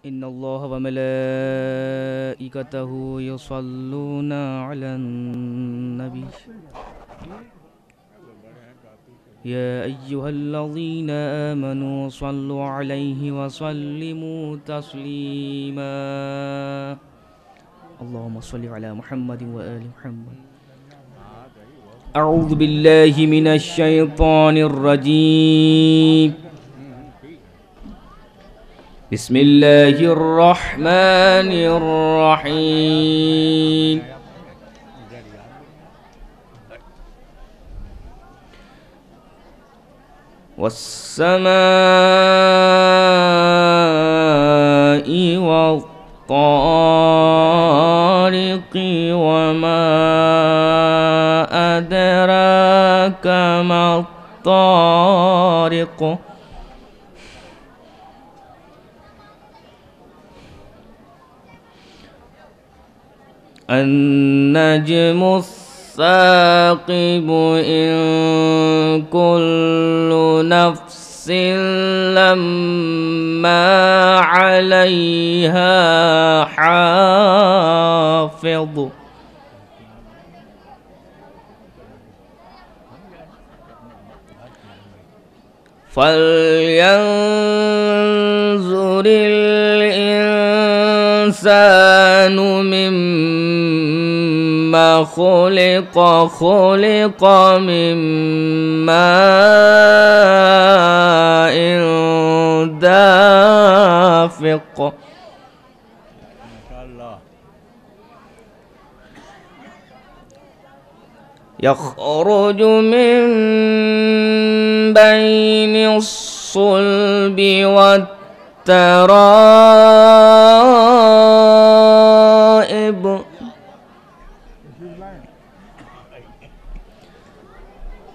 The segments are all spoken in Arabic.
إن الله وملائكته يصلون على النبي يا أيها الذين آمنوا صلوا عليه وسلموا تسليما اللهم صل على محمد وآل محمد. أعوذ بالله من الشيطان الرجيم. بسم الله الرحمن الرحيم. والسماء والطارق وما أدراك ما الطارق النجم الثاقب إن كل نفس لما عليها حافظ فلينظر الإنسان مما خلق من ماء دافق يخرج من بين الصلب والترائب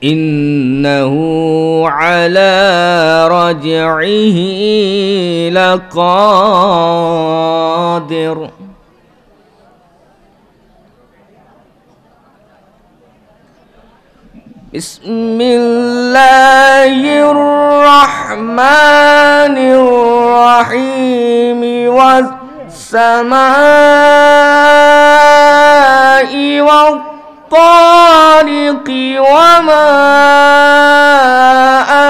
إنه على رجعه لقادر بسم الله الرحمن الرحيم والسماء والطارق وما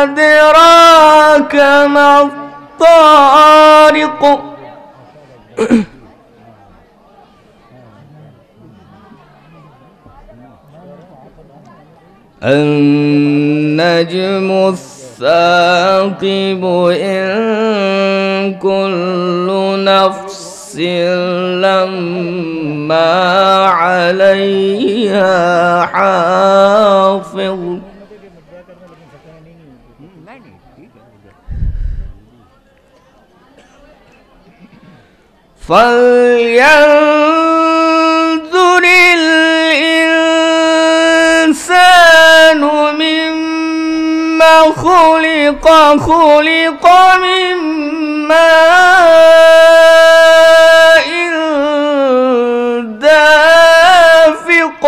أدراك ما الطارق النجم الثاقب إن كل نفس لما عليها حافظ فلينظر الإنسان مما خلق من ماء دافق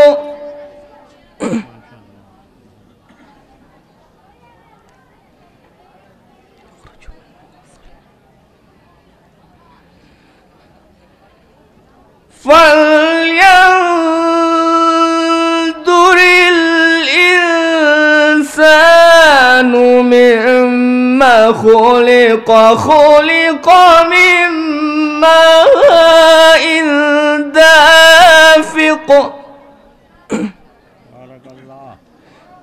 فلينظر الإنسان مما خلق من ماء دافق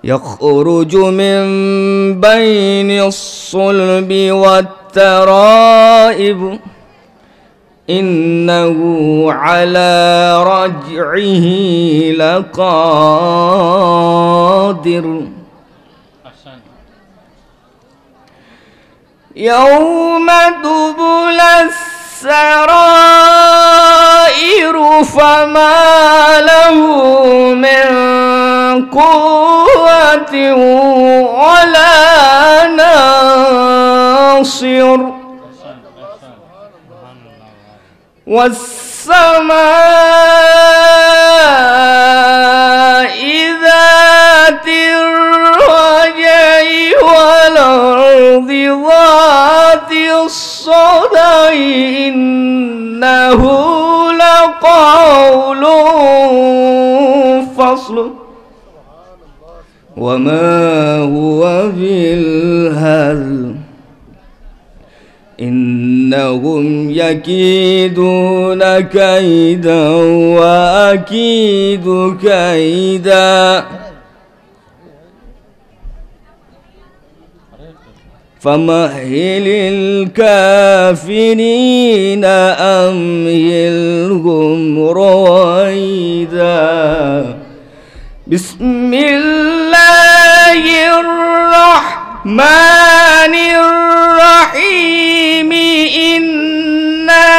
يخرج من بين الصلب والترائب إنه على رجعه لقادر يوم تبلى السرائر فما له من قوة ولا ناصر والسماء ذات الرجع والأرض ذات الصدع الصدع إنه لقول فصل وما هو بالهزل إنهم يكيدون كيدا وأكيد كيدا فمهل الكافرين أمهلهم رويدا بسم الله الرحمن الرحيم إنا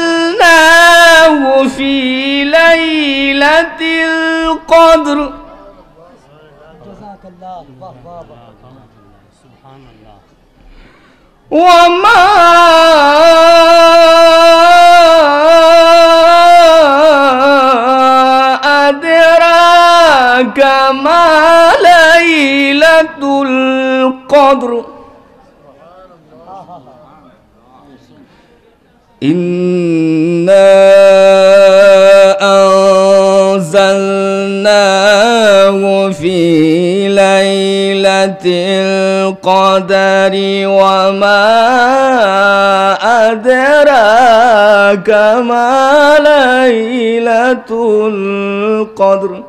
أنزلناه في ليلة القدر سبحان الله وما أدراك ما ليلة القدر إنا أنزلناه في ليلة القدر وما أدراك ما ليلة القدر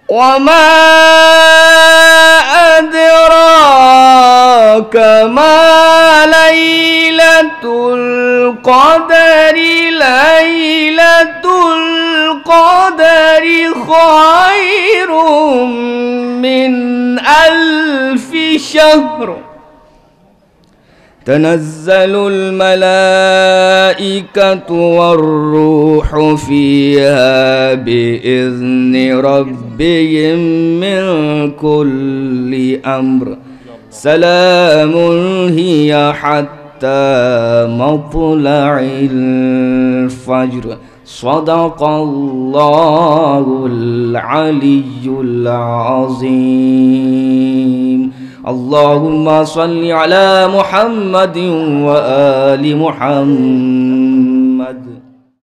وما أدراك ما ليلة القدر ليلة القدر خير من 1000 شهر تنزل الملائكة والروح فيها بإذن ربهم من كل أمر سلام هي حتى مطلع الفجر صدق الله العلي العظيم. اللهم صل على محمد وآل محمد.